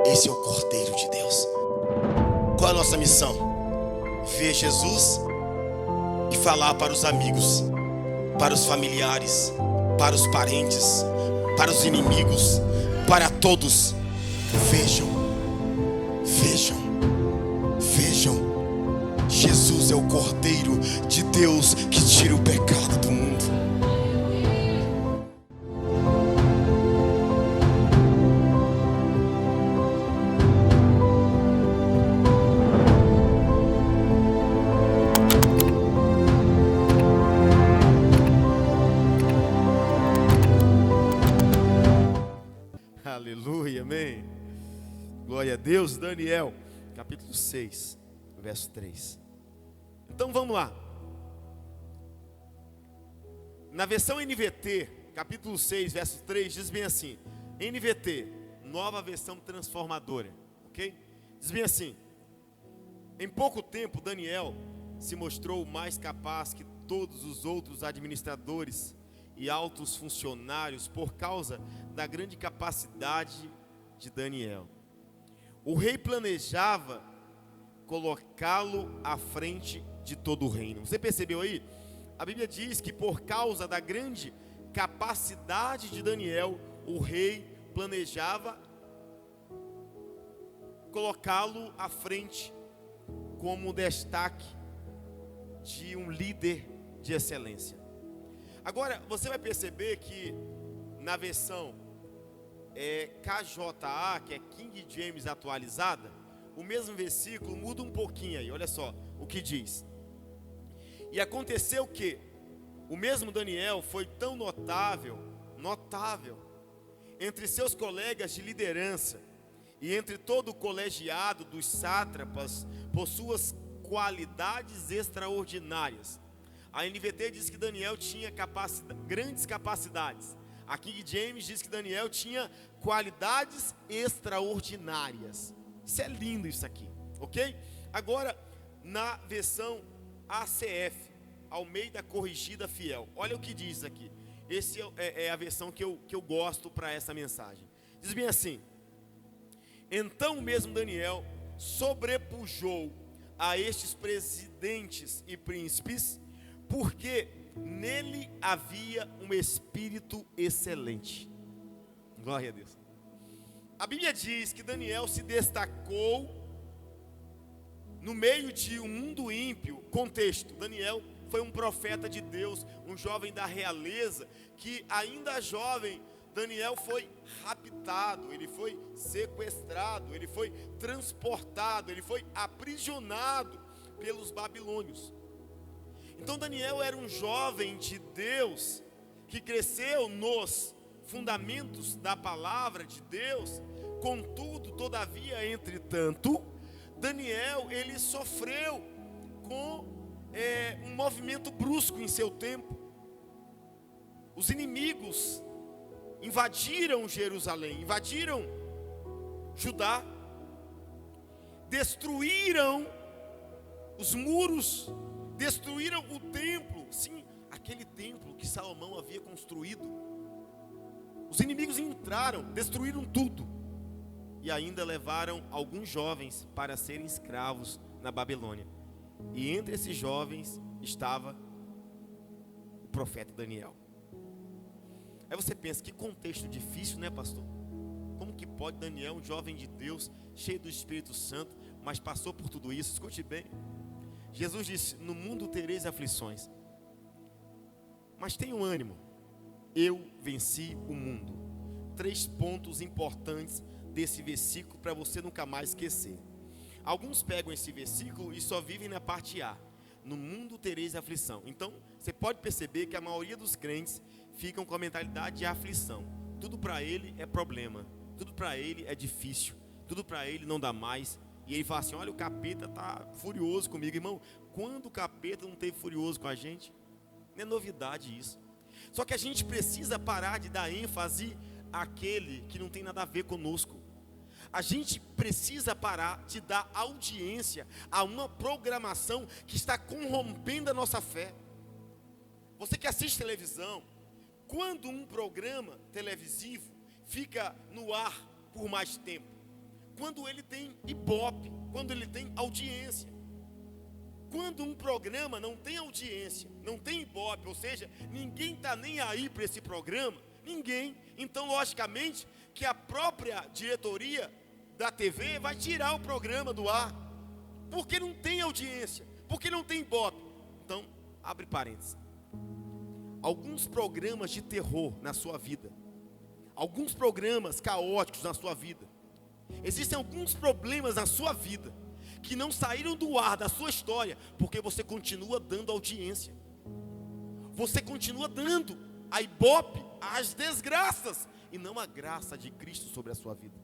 Esse é o Cordeiro de Deus. Qual é a nossa missão? Ver Jesus e falar para os amigos, para os familiares, para os parentes, para os inimigos, para todos. Vejam, vejam, vejam. Jesus é o Cordeiro de Deus que tira o pecado do mundo. Aleluia, amém. Glória a Deus. Daniel, capítulo 6, verso 3. Então vamos lá. Na versão NVT, capítulo 6, verso 3, diz bem assim: NVT, nova versão transformadora, ok? Diz bem assim: em pouco tempo Daniel se mostrou mais capaz que todos os outros administradores e altos funcionários por causa da grande capacidade de Daniel. O rei planejava colocá-lo à frente de todo o reino. Você percebeu aí? A Bíblia diz que por causa da grande capacidade de Daniel, o rei planejava colocá-lo à frente como destaque de um líder de excelência. Agora, você vai perceber que na versão KJA, que é King James atualizada, o mesmo versículo muda um pouquinho aí. Olha só o que diz: e aconteceu que o mesmo Daniel foi tão notável entre seus colegas de liderança e entre todo o colegiado dos sátrapas por suas qualidades extraordinárias. A NVT diz que Daniel tinha grandes capacidades. A King James diz que Daniel tinha qualidades extraordinárias. Isso é lindo isso aqui, ok? Agora, na versão ACF, Almeida Corrigida Fiel, olha o que diz aqui. Essa é a versão que eu gosto para essa mensagem. Diz bem assim: então o mesmo Daniel sobrepujou a estes presidentes e príncipes, porque nele havia um espírito excelente. Glória a Deus. A Bíblia diz que Daniel se destacou no meio de um mundo ímpio. Contexto: Daniel foi um profeta de Deus, um jovem da realeza, que ainda jovem, Daniel foi raptado, ele foi sequestrado, ele foi transportado, ele foi aprisionado pelos babilônios. Então Daniel era um jovem de Deus, que cresceu nos fundamentos da palavra de Deus. Contudo, todavia, entretanto, Daniel, ele sofreu com um movimento brusco em seu tempo. Os inimigos invadiram Jerusalém, invadiram Judá, destruíram os muros, destruíram o templo, sim, aquele templo que Salomão havia construído. Os inimigos entraram, destruíram tudo, e ainda levaram alguns jovens para serem escravos na Babilônia. E entre esses jovens estava o profeta Daniel. Aí você pensa, que contexto difícil, né, pastor? Como que pode Daniel, um jovem de Deus, cheio do Espírito Santo, mas passou por tudo isso? Escute bem. Jesus disse: no mundo tereis aflições, mas tenham ânimo, eu venci o mundo. 3 pontos importantes desse versículo para você nunca mais esquecer. Alguns pegam esse versículo e só vivem na parte A: no mundo tereis aflição. Então, você pode perceber que a maioria dos crentes ficam com a mentalidade de aflição. Tudo para ele é problema, tudo para ele é difícil, tudo para ele não dá mais. E ele fala assim: olha, o capeta está furioso comigo. Irmão, quando o capeta não esteve furioso com a gente? Não é novidade isso. Só que a gente precisa parar de dar ênfase àquele que não tem nada a ver conosco. A gente precisa parar de dar audiência a uma programação que está corrompendo a nossa fé. Você que assiste televisão, quando um programa televisivo fica no ar por mais tempo, quando ele tem ibope, quando ele tem audiência. Quando um programa não tem audiência, não tem ibope, ou seja, ninguém está nem aí para esse programa, ninguém. Então, logicamente, que a própria diretoria da TV vai tirar o programa do ar, porque não tem audiência, porque não tem ibope. Então, abre parênteses. Alguns programas de terror na sua vida, alguns programas caóticos na sua vida, existem alguns problemas na sua vida que não saíram do ar da sua história, porque você continua dando audiência, você continua dando a ibope, as desgraças, e não a graça de Cristo sobre a sua vida.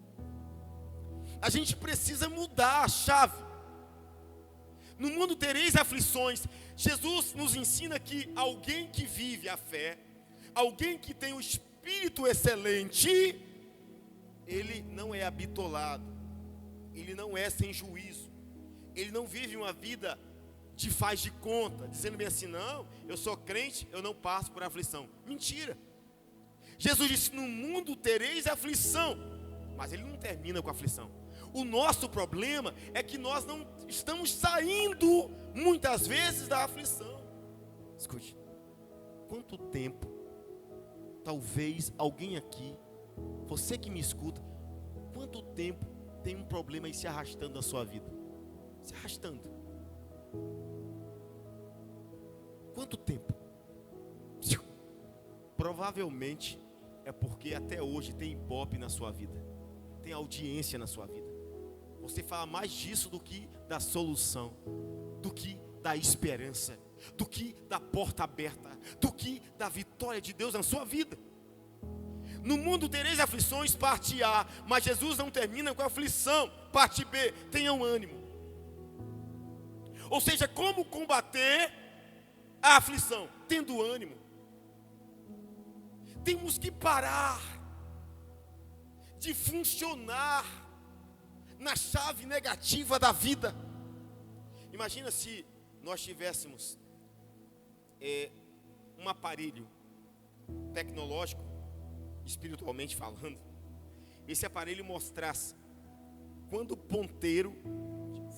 A gente precisa mudar a chave. No mundo tereis aflições. Jesus nos ensina que alguém que vive a fé, alguém que tem o espírito excelente, ele não é habitolado, ele não é sem juízo, ele não vive uma vida de faz de conta, dizendo bem assim, não, eu sou crente, eu não passo por aflição. Mentira. Jesus disse, no mundo tereis aflição, mas ele não termina com a aflição. O nosso problema é que nós não estamos saindo, muitas vezes, da aflição. Escute, quanto tempo, talvez alguém aqui, você que me escuta, quanto tempo tem um problema aí se arrastando na sua vida? Se arrastando. Quanto tempo? Provavelmente é porque até hoje tem ibope na sua vida, tem audiência na sua vida. Você fala mais disso do que da solução, do que da esperança, do que da porta aberta, do que da vitória de Deus na sua vida. No mundo tereis aflições, parte A, mas Jesus não termina com a aflição, parte B, tenham ânimo. Ou seja, como combater a aflição? Tendo ânimo. Temos que parar de funcionar na chave negativa da vida. Imagina se nós tivéssemos um aparelho tecnológico, espiritualmente falando, esse aparelho mostrasse quando o ponteiro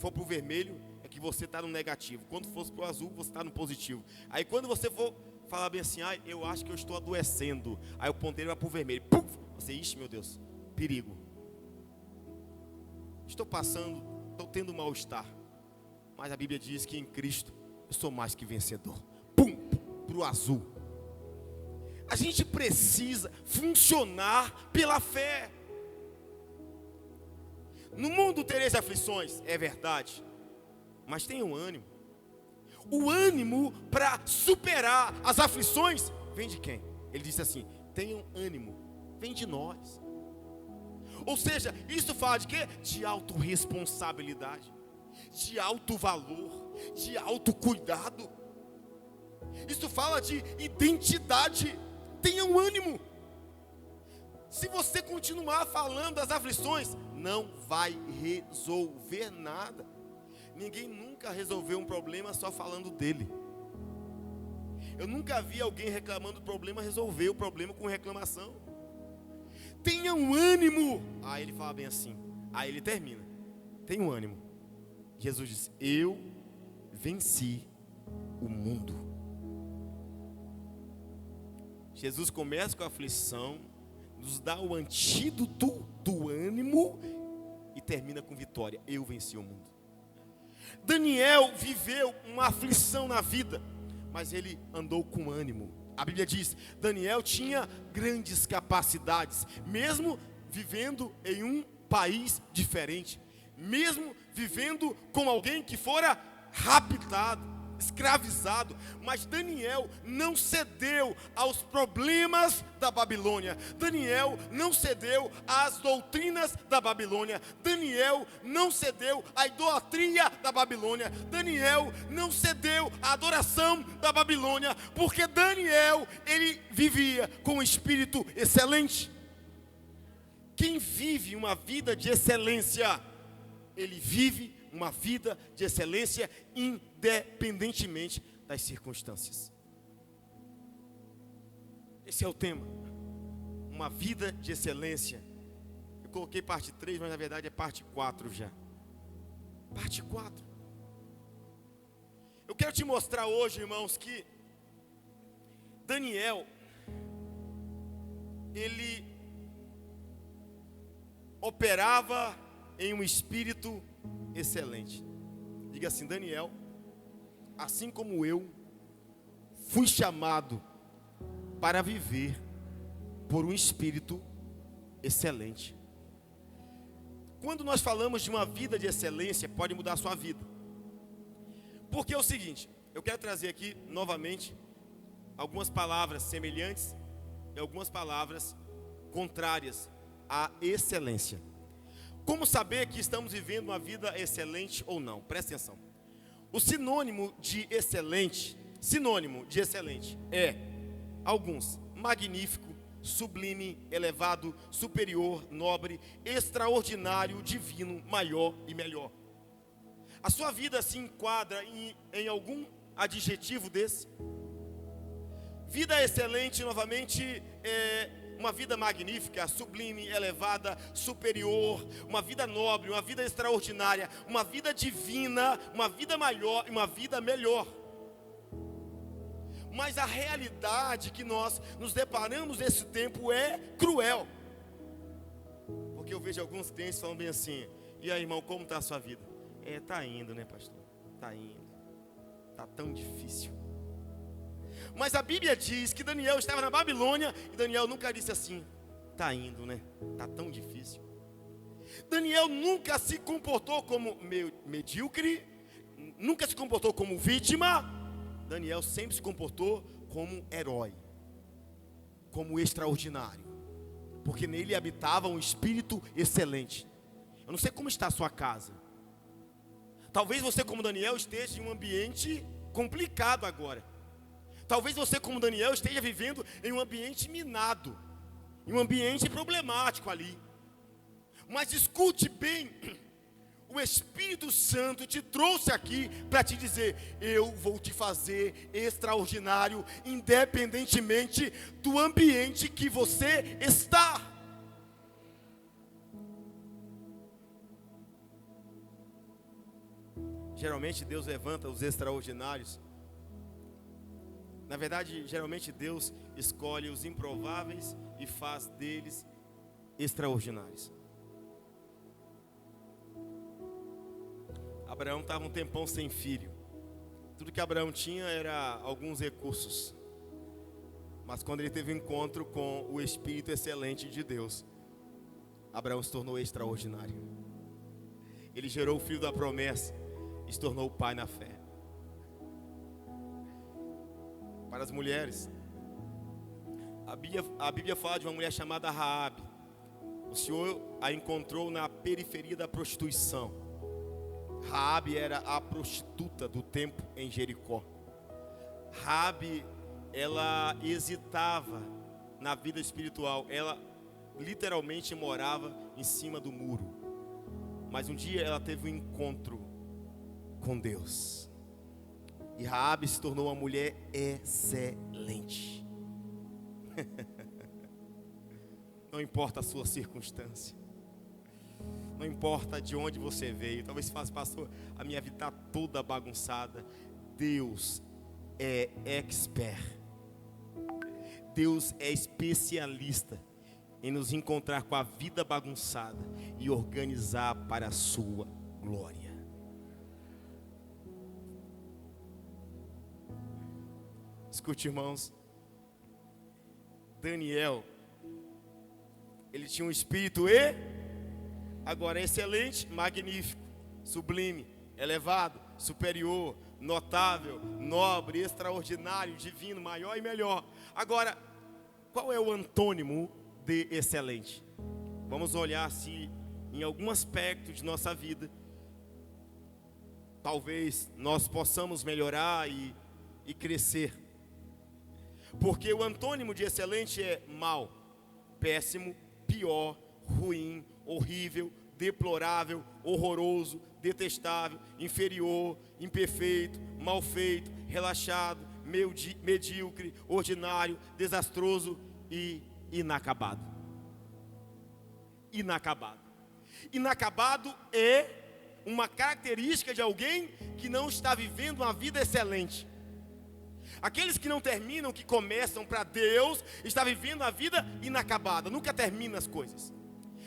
for para o vermelho, é que você está no negativo, quando fosse para o azul, você está no positivo. Aí quando você for falar bem assim, eu acho que eu estou adoecendo, aí o ponteiro vai para o vermelho, puf, você, ixi, meu Deus, perigo, estou tendo mal-estar, mas a Bíblia diz que em Cristo eu sou mais que vencedor, pum, para o azul. A gente precisa funcionar pela fé. No mundo tereis aflições, é verdade, mas tenham ânimo. O ânimo para superar as aflições vem de quem? Ele disse assim, tenham ânimo, vem de nós. Ou seja, isso fala de quê? De autorresponsabilidade, de alto valor, de autocuidado. Isso fala de identidade. Tenham ânimo. Se você continuar falando das aflições, não vai resolver nada. Ninguém nunca resolveu um problema só falando dele. Eu nunca vi alguém reclamando do problema resolver o problema com reclamação. Tenham ânimo. Aí ele fala bem assim. Aí ele termina. Tenham ânimo. Jesus disse, eu venci o mundo. Jesus começa com a aflição, nos dá o antídoto do ânimo e termina com vitória. Eu venci o mundo. Daniel viveu uma aflição na vida, mas ele andou com ânimo. A Bíblia diz, Daniel tinha grandes capacidades, mesmo vivendo em um país diferente, mesmo vivendo com alguém que fora raptado, escravizado, mas Daniel não cedeu aos problemas da Babilônia. Daniel não cedeu às doutrinas da Babilônia. Daniel não cedeu à idolatria da Babilônia. Daniel não cedeu à adoração da Babilônia, porque Daniel, ele vivia com um espírito excelente. Quem vive uma vida de excelência, ele vive uma vida de excelência independentemente das circunstâncias. Esse é o tema. Uma vida de excelência. Eu coloquei parte 3, mas na verdade é parte 4 já. Parte 4. Eu quero te mostrar hoje, irmãos, que Daniel, ele operava em um espírito excelente. Diga assim: Daniel, assim como eu, fui chamado para viver por um espírito excelente. Quando nós falamos de uma vida de excelência, pode mudar a sua vida. Porque é o seguinte, eu quero trazer aqui novamente algumas palavras semelhantes e algumas palavras contrárias à excelência. Como saber que estamos vivendo uma vida excelente ou não? Presta atenção. O sinônimo de excelente é, alguns, magnífico, sublime, elevado, superior, nobre, extraordinário, divino, maior e melhor. A sua vida se enquadra em algum adjetivo desse? Vida excelente, novamente, é uma vida magnífica, sublime, elevada, superior, uma vida nobre, uma vida extraordinária, uma vida divina, uma vida maior e uma vida melhor. Mas a realidade que nós nos deparamos nesse tempo é cruel. Porque eu vejo alguns crentes falando bem assim: e aí, irmão, como está a sua vida? Está indo, né, pastor? Está indo. Está tão difícil. Mas a Bíblia diz que Daniel estava na Babilônia e Daniel nunca disse assim: está indo, né? Está tão difícil. Daniel nunca se comportou como medíocre, nunca se comportou como vítima. Daniel sempre se comportou como herói, como extraordinário, porque nele habitava um espírito excelente. Eu não sei como está a sua casa. Talvez você, como Daniel, esteja em um ambiente complicado agora. Talvez você, como Daniel, esteja vivendo em um ambiente minado, em um ambiente problemático ali. Mas escute bem, o Espírito Santo te trouxe aqui para te dizer: eu vou te fazer extraordinário, independentemente do ambiente que você está. Geralmente Deus levanta os extraordinários. Na verdade, geralmente Deus escolhe os improváveis e faz deles extraordinários. Abraão estava um tempão sem filho. Tudo que Abraão tinha era alguns recursos. Mas quando ele teve um encontro com o Espírito excelente de Deus, Abraão se tornou extraordinário. Ele gerou o filho da promessa e se tornou o pai na fé. Para as mulheres, a Bíblia fala de uma mulher chamada Raabe. O Senhor a encontrou na periferia da prostituição. Raabe era a prostituta do templo em Jericó. Raabe, ela hesitava na vida espiritual. Ela literalmente morava em cima do muro. Mas um dia ela teve um encontro com Deus. E Raabe se tornou uma mulher excelente. Não importa a sua circunstância. Não importa de onde você veio. Talvez você fale: pastor, a minha vida está toda bagunçada. Deus é expert. Deus é especialista em nos encontrar com a vida bagunçada e organizar para a sua glória. Escute, irmãos. Daniel, ele tinha um espírito agora excelente, magnífico, sublime, elevado, superior, notável, nobre, extraordinário, divino, maior e melhor. Agora, qual é o antônimo de excelente? Vamos olhar se em algum aspecto de nossa vida talvez nós possamos melhorar e crescer. Porque o antônimo de excelente é mal, péssimo, pior, ruim, horrível, deplorável, horroroso, detestável, inferior, imperfeito, mal feito, relaxado, medíocre, ordinário, desastroso e inacabado. Inacabado. Inacabado é uma característica de alguém que não está vivendo uma vida excelente. Aqueles que não terminam, que começam para Deus, está vivendo a vida inacabada, nunca termina as coisas.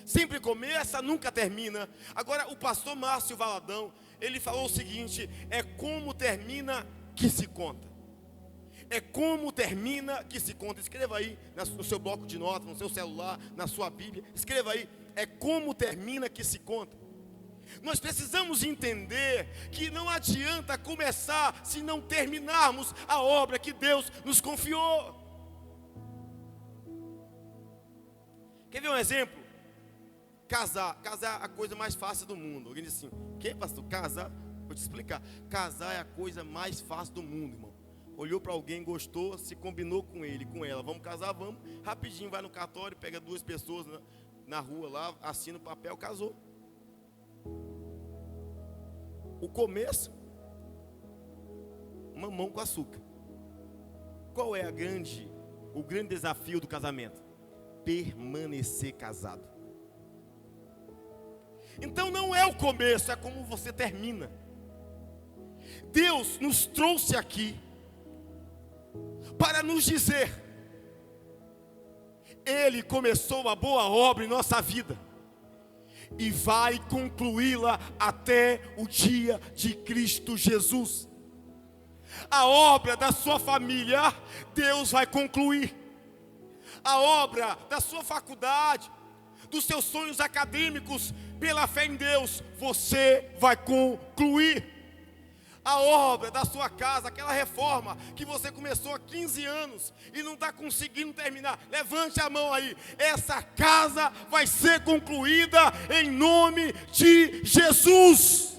Sempre começa, nunca termina. Agora o pastor Márcio Valadão, ele falou o seguinte: é como termina que se conta. É como termina que se conta. Escreva aí no seu bloco de notas, no seu celular, na sua Bíblia. Escreva aí, é como termina que se conta. Nós precisamos entender que não adianta começar se não terminarmos a obra que Deus nos confiou. Quer ver um exemplo? Casar é a coisa mais fácil do mundo. Alguém diz assim: que, pastor? Casar? Vou te explicar. Casar é a coisa mais fácil do mundo, irmão. Olhou para alguém, gostou, se combinou com ele, com ela. Vamos casar? Vamos. Rapidinho, vai no cartório, pega 2 pessoas na rua lá, assina o papel, casou. O começo, mamão com açúcar. Qual é o grande desafio do casamento? Permanecer casado. Então não é o começo, é como você termina. Deus nos trouxe aqui para nos dizer: Ele começou uma boa obra em nossa vida e vai concluí-la até o dia de Cristo Jesus. A obra da sua família, Deus vai concluir. A obra da sua faculdade, dos seus sonhos acadêmicos, pela fé em Deus, você vai concluir. A obra da sua casa, aquela reforma que você começou há 15 anos e não está conseguindo terminar, levante a mão aí. Essa casa vai ser concluída em nome de Jesus.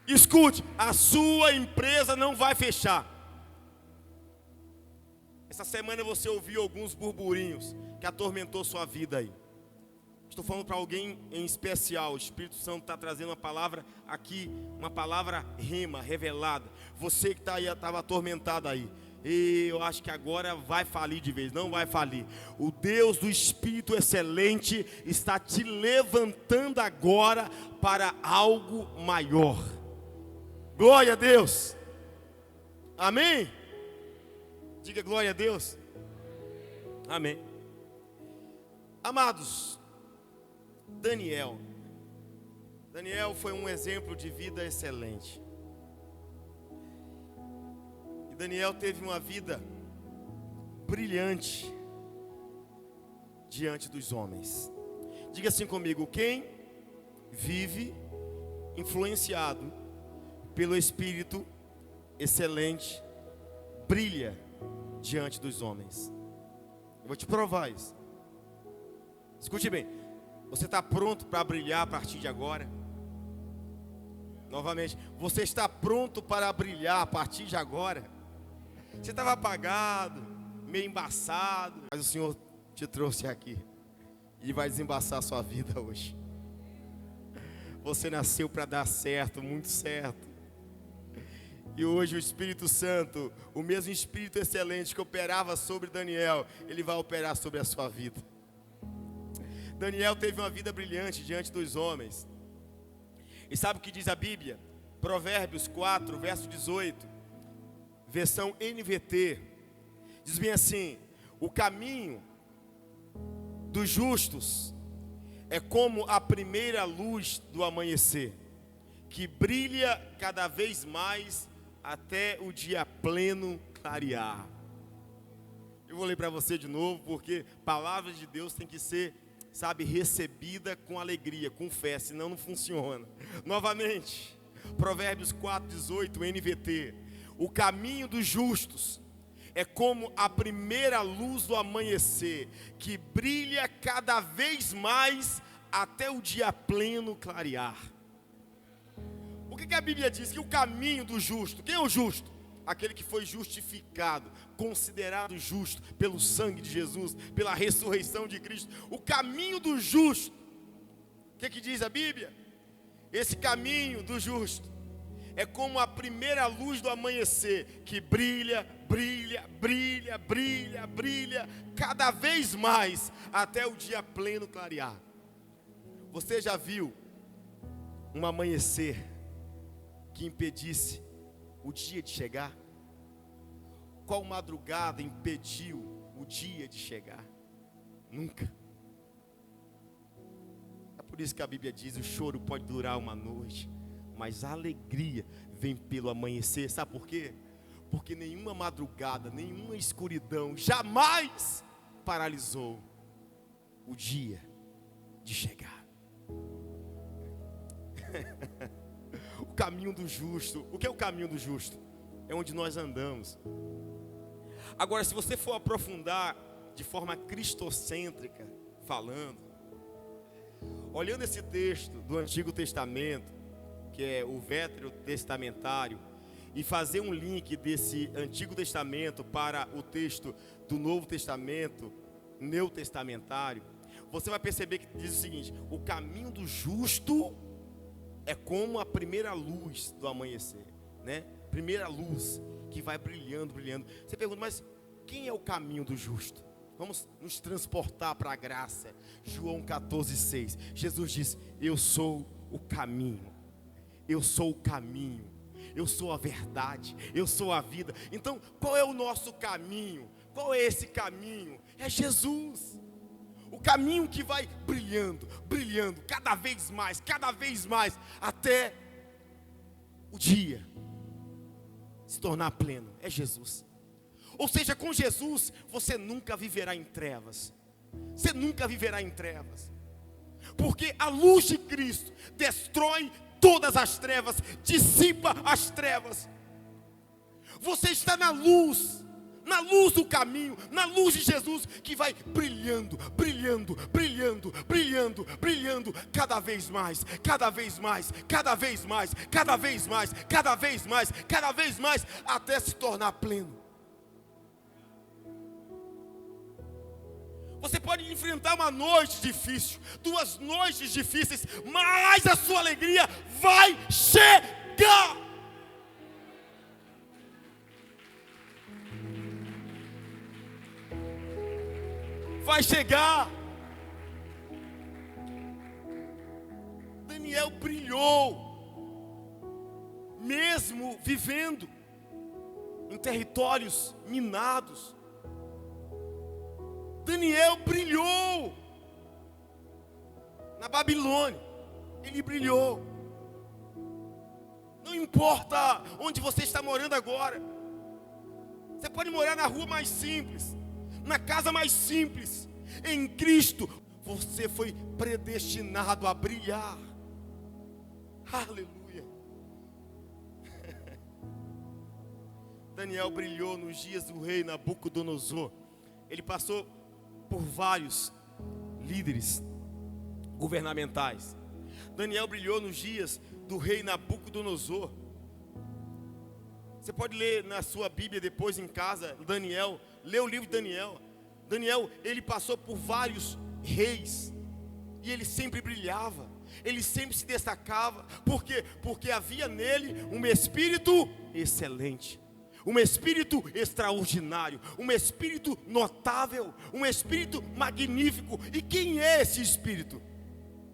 Escute, a sua empresa não vai fechar. Essa semana você ouviu alguns burburinhos que atormentou sua vida aí. Estou falando para alguém em especial. O Espírito Santo está trazendo uma palavra aqui, uma palavra rema, revelada. Você que está aí, estava atormentado aí. E eu acho que agora vai falir de vez. Não vai falir. O Deus do Espírito excelente está te levantando agora para algo maior. Glória a Deus. Amém? Diga glória a Deus. Amém. Amados, Daniel foi um exemplo de vida excelente. E Daniel teve uma vida brilhante diante dos homens. Diga assim comigo: quem vive influenciado pelo Espírito excelente brilha diante dos homens. Eu vou te provar isso. Escute bem. Você está pronto para brilhar a partir de agora? Novamente, você está pronto para brilhar a partir de agora? Você estava apagado, meio embaçado, mas o Senhor te trouxe aqui e vai desembaçar a sua vida hoje. Você nasceu para dar certo, muito certo. E hoje o Espírito Santo, o mesmo Espírito excelente que operava sobre Daniel, ele vai operar sobre a sua vida. Daniel teve uma vida brilhante diante dos homens. E sabe o que diz a Bíblia? Provérbios 4, verso 18, versão NVT, diz bem assim: o caminho dos justos é como a primeira luz do amanhecer, que brilha cada vez mais até o dia pleno clarear. Eu vou ler para você de novo, porque palavras de Deus tem que ser, recebida com alegria, com fé, senão não funciona. Novamente, Provérbios 4:18, NVT. O caminho dos justos é como a primeira luz do amanhecer, que brilha cada vez mais até o dia pleno clarear. O que a Bíblia diz? Que o caminho do justo, quem é o justo? aquele que foi justificado, considerado justo pelo sangue de Jesus, pela ressurreição de Cristo. O caminho do justo, o que diz a Bíblia? Esse caminho do justo é como a primeira luz do amanhecer, que brilha, brilha, brilha, brilha, brilha, cada vez mais, até o dia pleno clarear. Você já viu um amanhecer que impedisse o dia de chegar? Qual madrugada impediu o dia de chegar? Nunca. É por isso que a Bíblia diz: o choro pode durar uma noite, mas a alegria vem pelo amanhecer. Sabe por quê? Porque nenhuma madrugada, nenhuma escuridão jamais paralisou o dia de chegar. O caminho do justo. O que é o caminho do justo? É onde nós andamos. Agora, se você for aprofundar de forma cristocêntrica, falando, olhando esse texto do Antigo Testamento, que é o veterotestamentário, e fazer um link desse Antigo Testamento para o texto do Novo Testamento, neotestamentário, você vai perceber que diz o seguinte: o caminho do justo é como a primeira luz do amanhecer, né? Primeira luz que vai brilhando, brilhando. Você pergunta, mas quem é o caminho do justo? Vamos nos transportar para a graça. João 14,6. Jesus diz: eu sou o caminho, eu sou o caminho, eu sou a verdade, eu sou a vida. Então, qual é o nosso caminho? Qual é esse caminho? É Jesus. O caminho que vai brilhando, brilhando, cada vez mais, até o dia se tornar pleno. É Jesus. Ou seja, com Jesus, você nunca viverá em trevas. Você nunca viverá em trevas. Porque a luz de Cristo destrói todas as trevas, dissipa as trevas. Você está na luz do caminho, na luz de Jesus, que vai brilhando, brilhando, brilhando, brilhando, brilhando, cada vez mais, cada vez mais, cada vez mais, cada vez mais, cada vez mais, cada vez mais, até se tornar pleno. Você pode enfrentar uma noite difícil, 2 noites difíceis, mas a sua alegria vai chegar. Vai chegar. Daniel brilhou, mesmo vivendo em territórios minados. Daniel brilhou na Babilônia. Ele brilhou. Não importa onde você está morando agora. Você pode morar na rua mais simples, na casa mais simples. Em Cristo você foi predestinado a brilhar. Aleluia. Daniel brilhou nos dias do rei Nabucodonosor. Ele passou por vários líderes governamentais. Daniel brilhou nos dias do rei Nabucodonosor. Você pode ler na sua Bíblia depois em casa, Daniel, lê o livro de Daniel. Daniel, ele passou por vários reis, e ele sempre brilhava, ele sempre se destacava. Por quê? Porque havia nele um espírito excelente, um espírito extraordinário, um espírito notável, um espírito magnífico. E quem é esse espírito?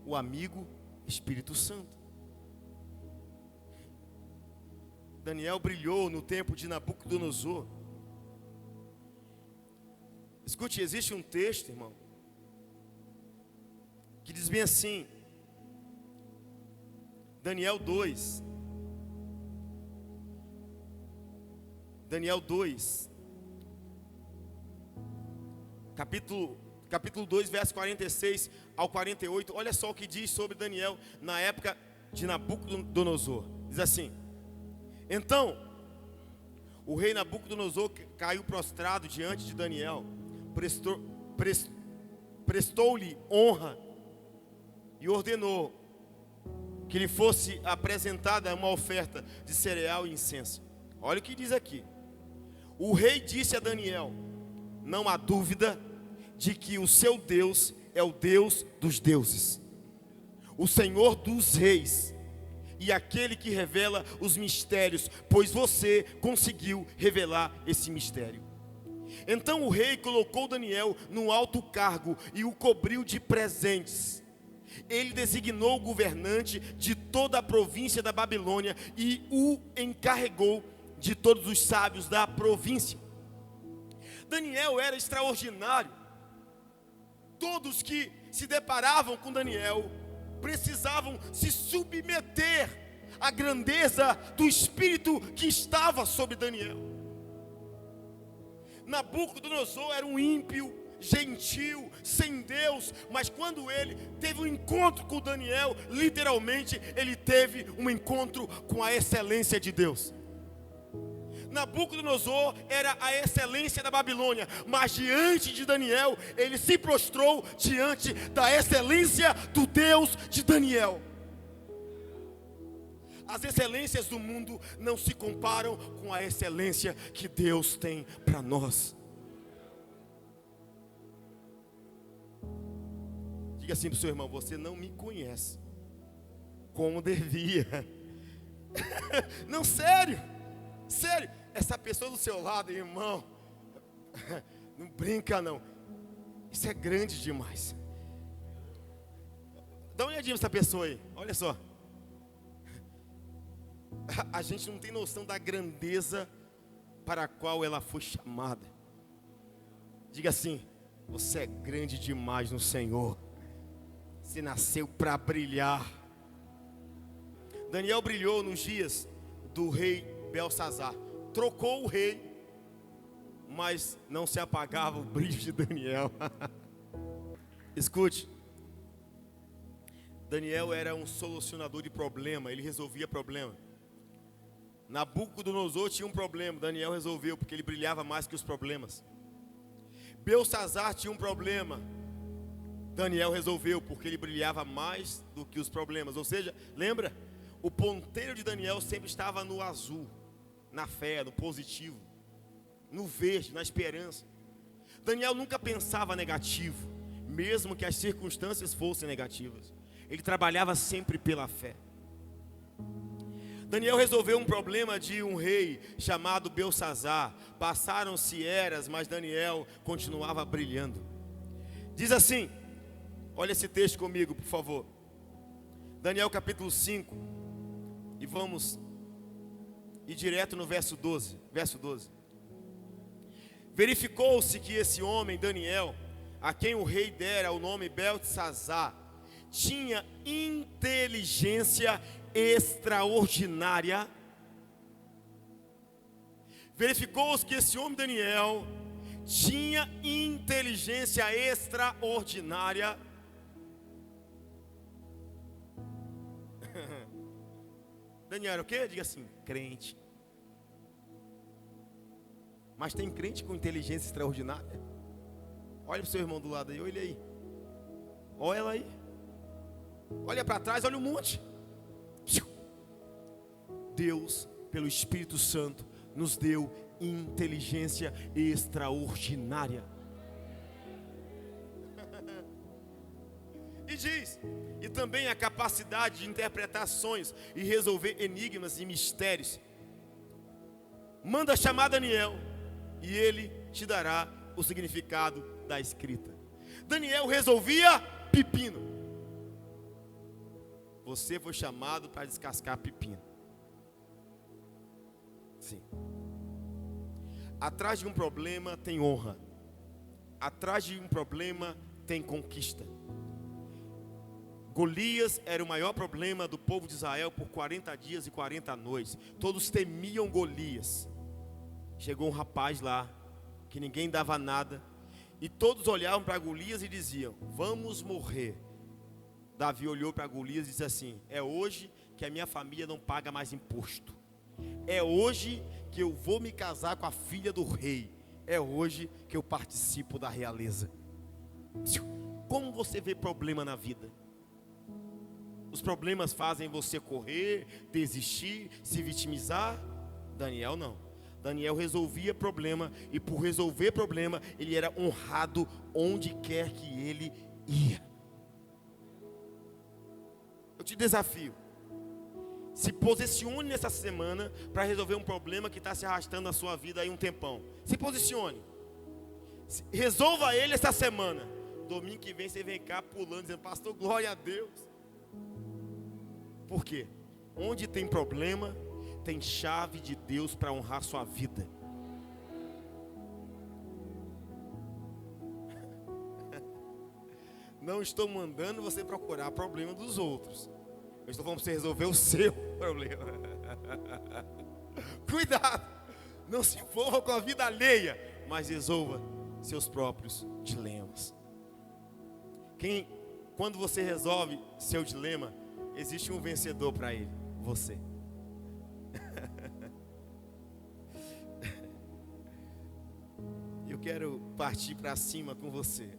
O amigo Espírito Santo. Daniel brilhou no tempo de Nabucodonosor. Escute, existe um texto, irmão, que diz bem assim, Daniel 2, capítulo 2, verso 46 ao 48, olha só o que diz sobre Daniel na época de Nabucodonosor. Diz assim: então, o rei Nabucodonosor caiu prostrado diante de Daniel, prestou-lhe honra e ordenou que lhe fosse apresentada uma oferta de cereal e incenso. Olha o que diz aqui. O rei disse a Daniel: não há dúvida de que o seu Deus é o Deus dos deuses, o Senhor dos reis, e aquele que revela os mistérios, pois você conseguiu revelar esse mistério. Então o rei colocou Daniel num alto cargo e o cobriu de presentes. Ele designou o governante de toda a província da Babilônia e o encarregou de todos os sábios da província. Daniel era extraordinário. Todos que se deparavam com Daniel precisavam se submeter à grandeza do Espírito que estava sobre Daniel. Nabucodonosor era um ímpio, gentil, sem Deus, mas quando ele teve um encontro com Daniel, literalmente ele teve um encontro com a excelência de Deus. Nabucodonosor era a excelência da Babilônia, mas diante de Daniel, ele se prostrou diante da excelência do Deus de Daniel. As excelências do mundo não se comparam com a excelência que Deus tem para nós. Diga assim para o seu irmão: você não me conhece como devia. Não, sério, sério. Essa pessoa do seu lado, irmão, não brinca não. Isso é grande demais. Dá uma olhadinha nessa pessoa aí, olha só. A gente não tem noção da grandeza para a qual ela foi chamada. Diga assim: você é grande demais no Senhor. Você nasceu para brilhar. Daniel brilhou nos dias do rei Belsazar. Trocou o rei, mas não se apagava o brilho de Daniel. Escute, Daniel era um solucionador de problema, ele resolvia problema. Nabucodonosor tinha um problema, Daniel resolveu, porque ele brilhava mais que os problemas. Belsazar tinha um problema, Daniel resolveu, porque ele brilhava mais do que os problemas. Ou seja, lembra? O ponteiro de Daniel sempre estava no azul, na fé, no positivo, no verde, na esperança. Daniel nunca pensava negativo, mesmo que as circunstâncias fossem negativas. Ele trabalhava sempre pela fé. Daniel resolveu um problema de um rei chamado Belsazar. Passaram-se eras, mas Daniel continuava brilhando. Diz assim, olha esse texto comigo, por favor. Daniel capítulo 5. E vamos ir direto no verso 12. Verificou-se que esse homem, Daniel, a quem o rei dera o nome Beltesazar, tinha inteligência extraordinária. Verificou-se que esse homem, Daniel, tinha inteligência extraordinária. Daniel era o quê? Diga assim, crente. Mas tem crente com inteligência extraordinária? Olha para o seu irmão do lado aí, olha ele aí. Olha ela aí. Olha para trás, olha o monte. Deus, pelo Espírito Santo, nos deu inteligência extraordinária. E diz, e também a capacidade de interpretações e resolver enigmas e mistérios. Manda chamar Daniel, e ele te dará o significado da escrita. Daniel resolvia pepino. Você foi chamado para descascar pepino. Sim. Atrás de um problema tem honra. Atrás de um problema tem conquista. Golias era o maior problema do povo de Israel por 40 dias e 40 noites. Todos temiam Golias. Chegou um rapaz lá, que ninguém dava nada, e todos olhavam para Golias e diziam, vamos morrer. Davi olhou para Golias e disse assim, é hoje que a minha família não paga mais imposto. É hoje que eu vou me casar com a filha do rei. É hoje que eu participo da realeza. Como você vê problema na vida? Os problemas fazem você correr, desistir, se vitimizar? Daniel não. Daniel resolvia problema, e por resolver problema, ele era honrado onde quer que ele ia. Eu te desafio, se posicione nessa semana para resolver um problema que está se arrastando na sua vida aí um tempão. Se posicione, resolva ele essa semana. Domingo que vem você vem cá pulando, dizendo: pastor, glória a Deus. Por quê? Onde tem problema, tem chave de Deus para honrar sua vida. Não estou mandando você procurar problema dos outros. Eu estou falando para você resolver o seu problema. Cuidado, não se envolva com a vida alheia, mas resolva seus próprios dilemas. Quando você resolve seu dilema, existe um vencedor para ele, você. Eu quero partir para cima com você.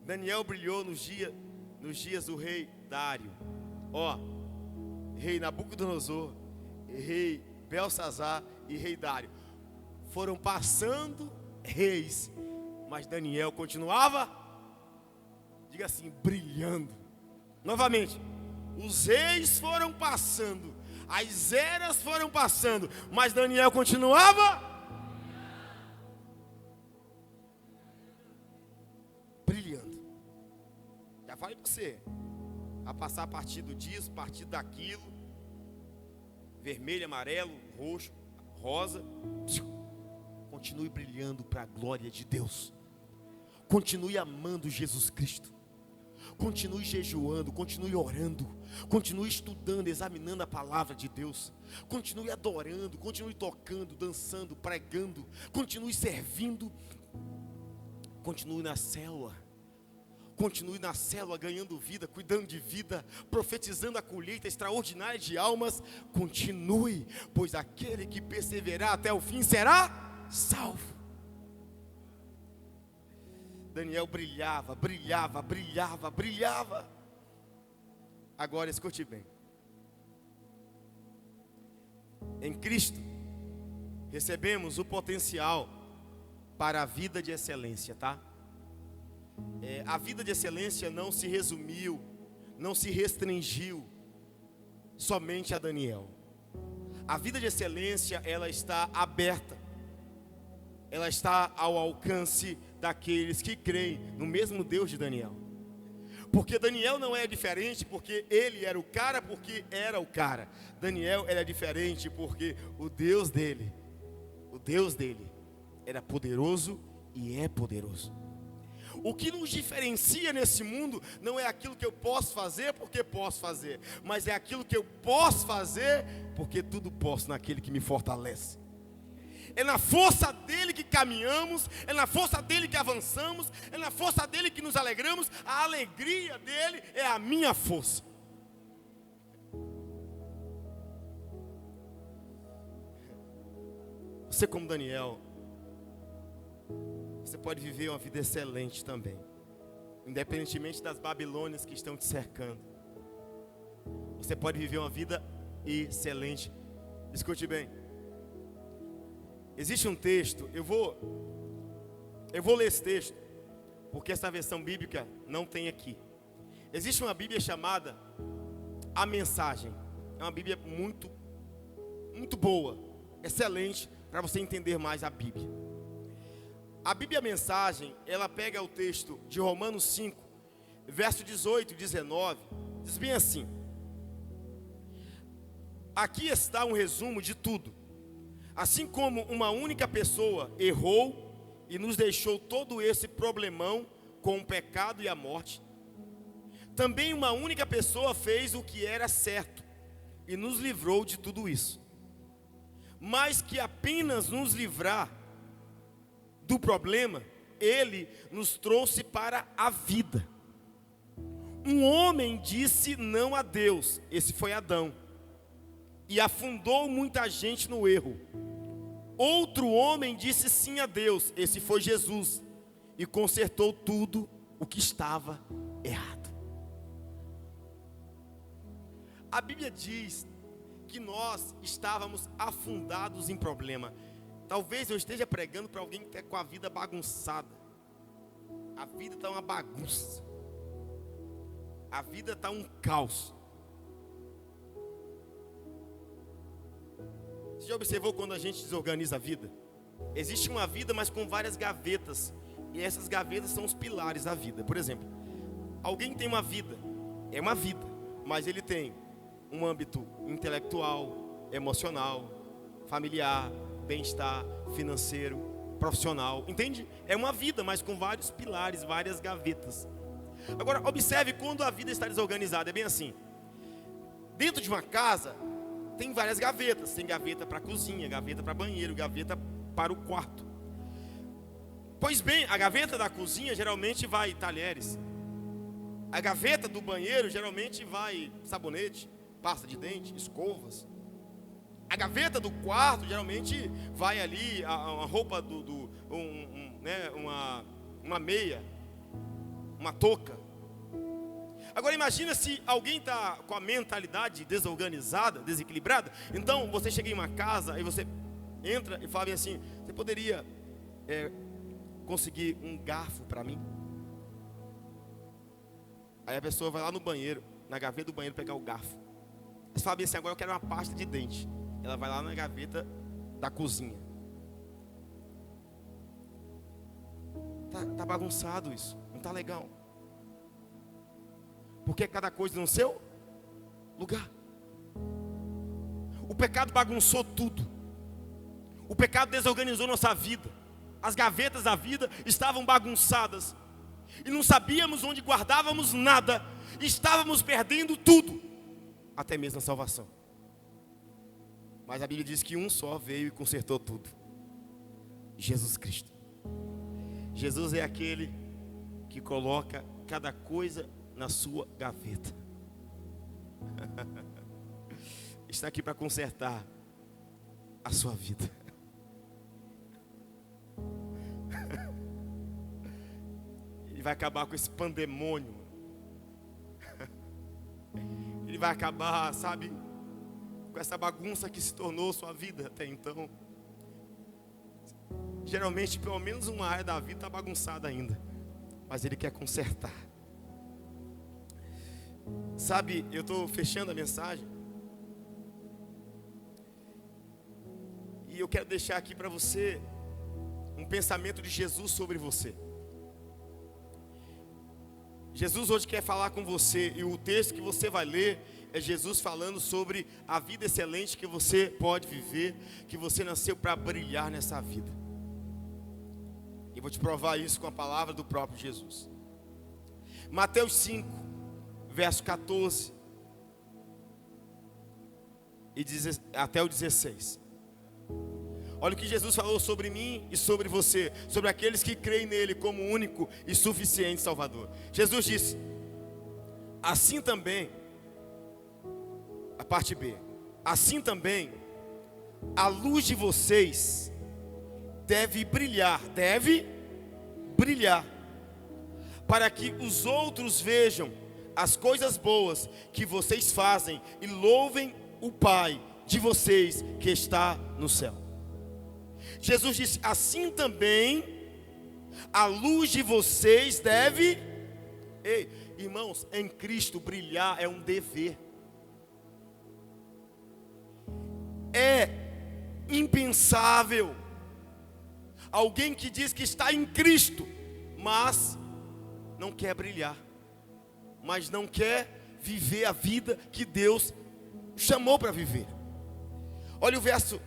Daniel brilhou nos dias do rei Dário. Rei Nabucodonosor, rei Belsazar e rei Dário. Foram passando reis, mas Daniel continuava, diga assim, brilhando. Novamente, os reis foram passando, as eras foram passando, mas Daniel continuava brilhando. Já falei para você, a passar partido disso, partido daquilo, vermelho, amarelo, roxo, rosa. Continue brilhando para a glória de Deus. Continue amando Jesus Cristo. Continue jejuando, continue orando, continue estudando, examinando a palavra de Deus. Continue adorando, continue tocando, dançando, pregando, continue servindo. Continue na célula. Continue na célula ganhando vida, cuidando de vida, profetizando a colheita extraordinária de almas. Continue, pois aquele que perseverar até o fim será salvo. Daniel brilhava, brilhava, brilhava, brilhava. Agora escute bem. Em Cristo recebemos o potencial para a vida de excelência, tá? A vida de excelência não se resumiu, não se restringiu somente a Daniel. A vida de excelência, ela está aberta, ela está ao alcance daqueles que creem no mesmo Deus de Daniel. Porque Daniel não é diferente porque ele era o cara, porque era o cara. Daniel era diferente porque o Deus dele era poderoso e é poderoso. O que nos diferencia nesse mundo não é aquilo que eu posso fazer porque posso fazer, mas é aquilo que eu posso fazer porque tudo posso naquele que me fortalece. É na força dele que caminhamos, é na força dele que avançamos, é na força dele que nos alegramos. A alegria dele é a minha força. Você, como Daniel, você pode viver uma vida excelente também, independentemente das Babilônias que estão te cercando. Você pode viver uma vida excelente. Escute bem. Existe um texto, eu vou ler esse texto, porque essa versão bíblica não tem aqui. Existe uma Bíblia chamada A Mensagem. É uma Bíblia muito, muito boa, excelente, para você entender mais a Bíblia. A Bíblia Mensagem, ela pega o texto de Romanos 5, verso 18 e 19, diz bem assim: aqui está um resumo de tudo. Assim como uma única pessoa errou e nos deixou todo esse problemão com o pecado e a morte, também uma única pessoa fez o que era certo e nos livrou de tudo isso. Mas que apenas nos livrar do problema, ele nos trouxe para a vida. Um homem disse não a Deus, esse foi Adão, e afundou muita gente no erro. Outro homem disse sim a Deus, esse foi Jesus, e consertou tudo o que estava errado. A Bíblia diz porque nós estávamos afundados em problema. Talvez eu esteja pregando para alguém que está com a vida bagunçada. A vida está uma bagunça. A vida está um caos. Você já observou quando a gente desorganiza a vida? Existe uma vida, mas com várias gavetas. E essas gavetas são os pilares da vida. Por exemplo, alguém tem uma vida, é uma vida, mas ele tem um âmbito intelectual, emocional, familiar, bem-estar, financeiro, profissional. Entende? É uma vida, mas com vários pilares, várias gavetas. Agora, observe quando a vida está desorganizada. É bem assim. Dentro de uma casa, tem várias gavetas. Tem gaveta para a cozinha, gaveta para banheiro, gaveta para o quarto. Pois bem, a gaveta da cozinha geralmente vai talheres. A gaveta do banheiro geralmente vai sabonete, pasta de dente, escovas. A gaveta do quarto geralmente vai ali uma roupa uma meia, uma touca. Agora imagina se alguém está com a mentalidade desorganizada, desequilibrada. Então você chega em uma casa e você entra e fala assim: você poderia conseguir um garfo para mim? Aí a pessoa vai lá no banheiro, na gaveta do banheiro, pegar o garfo. Você fala assim: agora eu quero uma pasta de dente. Ela vai lá na gaveta da cozinha. Tá bagunçado isso, não tá legal. Porque cada coisa no seu lugar. O pecado bagunçou tudo. O pecado desorganizou nossa vida. As gavetas da vida estavam bagunçadas. E não sabíamos onde guardávamos nada. Estávamos perdendo tudo. Até mesmo a salvação. Mas a Bíblia diz que um só veio e consertou tudo. Jesus Cristo. Jesus é aquele que coloca cada coisa na sua gaveta. Está aqui para consertar a sua vida. Ele vai acabar com esse pandemônio. Ele vai acabar, sabe, com essa bagunça que se tornou sua vida até então. Geralmente, pelo menos uma área da vida está bagunçada ainda, mas Ele quer consertar. Sabe, eu estou fechando a mensagem e eu quero deixar aqui para você um pensamento de Jesus sobre você. Jesus hoje quer falar com você, e o texto que você vai ler é Jesus falando sobre a vida excelente que você pode viver, que você nasceu para brilhar nessa vida. E vou te provar isso com a palavra do próprio Jesus. Mateus 5, verso 14 até o 16. Olha o que Jesus falou sobre mim e sobre você, sobre aqueles que creem nele como único e suficiente Salvador. Jesus disse: assim também, a parte B, assim também, a luz de vocês deve brilhar, para que os outros vejam as coisas boas que vocês fazem e louvem o Pai de vocês que está no céu. Jesus disse: assim também a luz de vocês deve... Ei, irmãos, em Cristo brilhar é um dever. É impensável alguém que diz que está em Cristo, mas não quer brilhar, mas não quer viver a vida que Deus chamou para viver. Olha o verso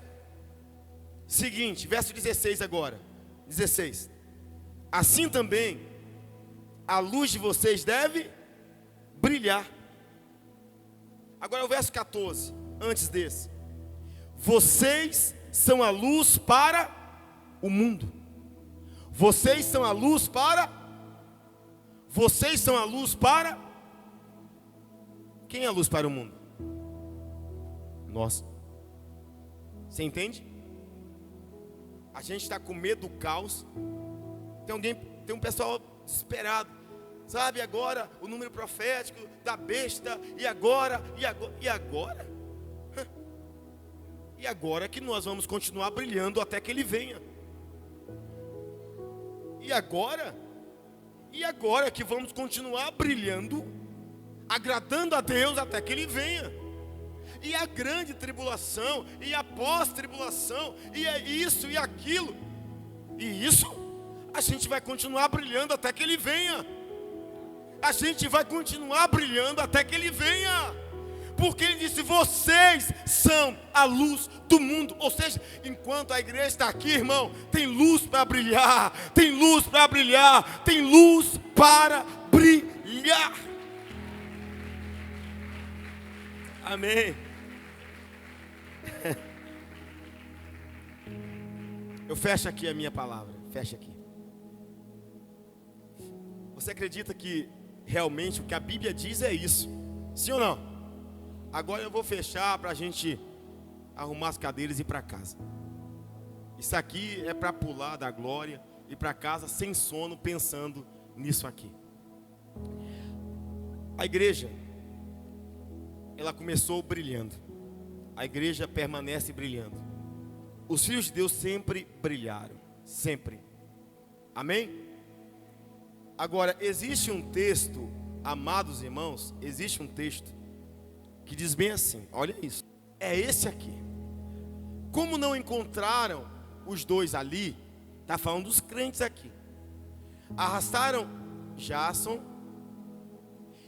seguinte, verso 16 agora. 16. Assim também a luz de vocês deve brilhar. Agora o verso 14, antes desse. Vocês são a luz para o mundo. Vocês são a luz para... Vocês são a luz para... Quem é a luz para o mundo? Nós. Você entende? A gente está com medo do caos. Tem um pessoal desesperado. Sabe, agora o número profético da besta. E agora? E agora é que nós vamos continuar brilhando até que Ele venha. E agora é que vamos continuar brilhando, agradando a Deus até que Ele venha. E a grande tribulação, e a pós-tribulação, e é isso e aquilo. E isso, a gente vai continuar brilhando até que Ele venha. A gente vai continuar brilhando até que Ele venha. Porque Ele disse, vocês são a luz do mundo. Ou seja, enquanto a igreja está aqui, irmão, tem luz para brilhar. Tem luz para brilhar. Tem luz para brilhar. Amém. Eu fecho aqui a minha palavra. Fecha aqui. Você acredita que realmente o que a Bíblia diz é isso? Sim ou não? Agora eu vou fechar para a gente arrumar as cadeiras e ir para casa. Isso aqui é para pular da glória e ir para casa sem sono, pensando nisso aqui. A igreja, ela começou brilhando. A igreja permanece brilhando. Os filhos de Deus sempre brilharam. Sempre. Amém? Agora, existe um texto, amados irmãos, existe um texto que diz bem assim, olha isso. É esse aqui. Como não encontraram os dois ali, está falando dos crentes aqui. Arrastaram Jason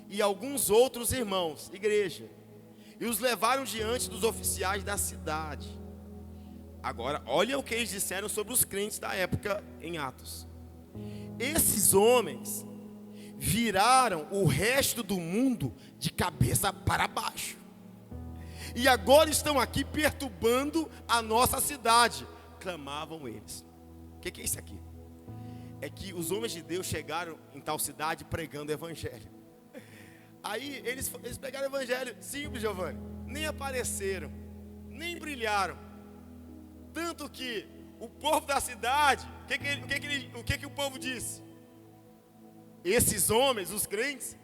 e alguns outros irmãos, igreja, e os levaram diante dos oficiais da cidade. Agora, olha o que eles disseram sobre os crentes da época em Atos. Esses homens viraram o resto do mundo de cabeça para baixo. E agora estão aqui perturbando a nossa cidade. Clamavam eles. O que é isso aqui? É que os homens de Deus chegaram em tal cidade pregando o evangelho. Aí eles pegaram o evangelho simples, Giovanni. Nem apareceram, nem brilharam. Tanto que o povo da cidade, o que o povo disse? Esses homens, os crentes,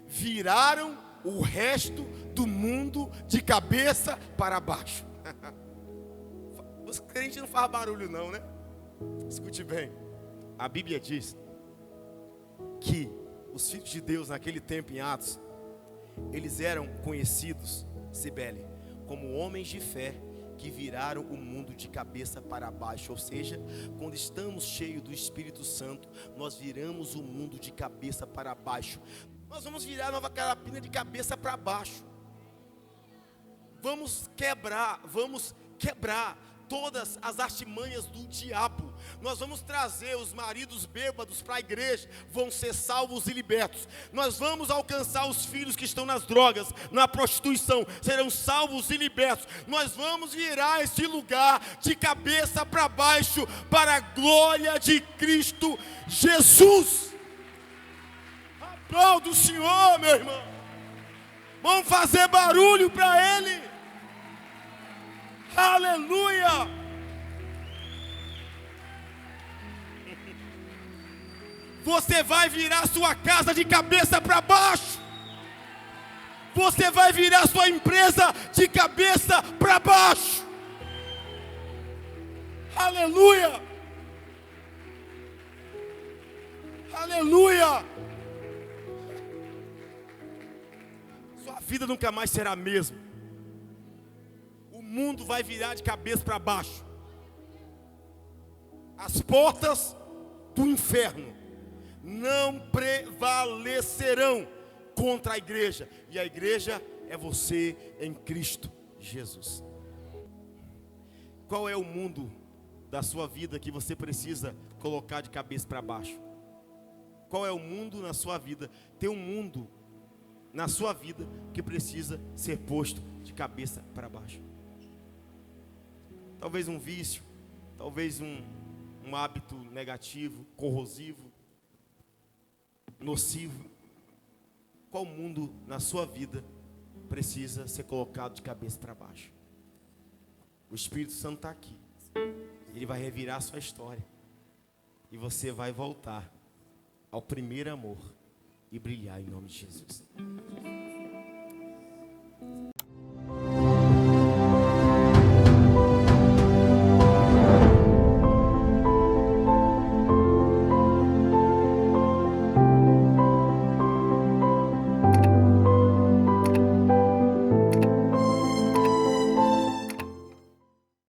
viraram o resto do mundo de cabeça para baixo. Os crentes não fazem barulho não, né? Escute bem. A Bíblia diz que os filhos de Deus naquele tempo em Atos, eles eram conhecidos, Cibele, como homens de fé que viraram o mundo de cabeça para baixo. Ou seja, quando estamos cheios do Espírito Santo, nós viramos o mundo de cabeça para baixo. Nós vamos virar a nova carapina de cabeça para baixo. Vamos quebrar todas as artimanhas do diabo. Nós vamos trazer os maridos bêbados para a igreja, vão ser salvos e libertos. Nós vamos alcançar os filhos que estão nas drogas, na prostituição, serão salvos e libertos. Nós vamos virar esse lugar de cabeça para baixo, para a glória de Cristo Jesus. Aplauda o Senhor, meu irmão. Vamos fazer barulho para Ele. Aleluia! Você vai virar sua casa de cabeça para baixo. Você vai virar sua empresa de cabeça para baixo. Aleluia! Aleluia! Sua vida nunca mais será a mesma. O mundo vai virar de cabeça para baixo. As portas do inferno não prevalecerão contra a igreja. E a igreja é você em Cristo Jesus. Qual é o mundo da sua vida que você precisa colocar de cabeça para baixo? Qual é o mundo na sua vida? Tem um mundo na sua vida que precisa ser posto de cabeça para baixo. Talvez um vício, talvez um hábito negativo, corrosivo, nocivo. Qual mundo na sua vida precisa ser colocado de cabeça para baixo? O Espírito Santo está aqui. Ele vai revirar a sua história. E você vai voltar ao primeiro amor e brilhar em nome de Jesus.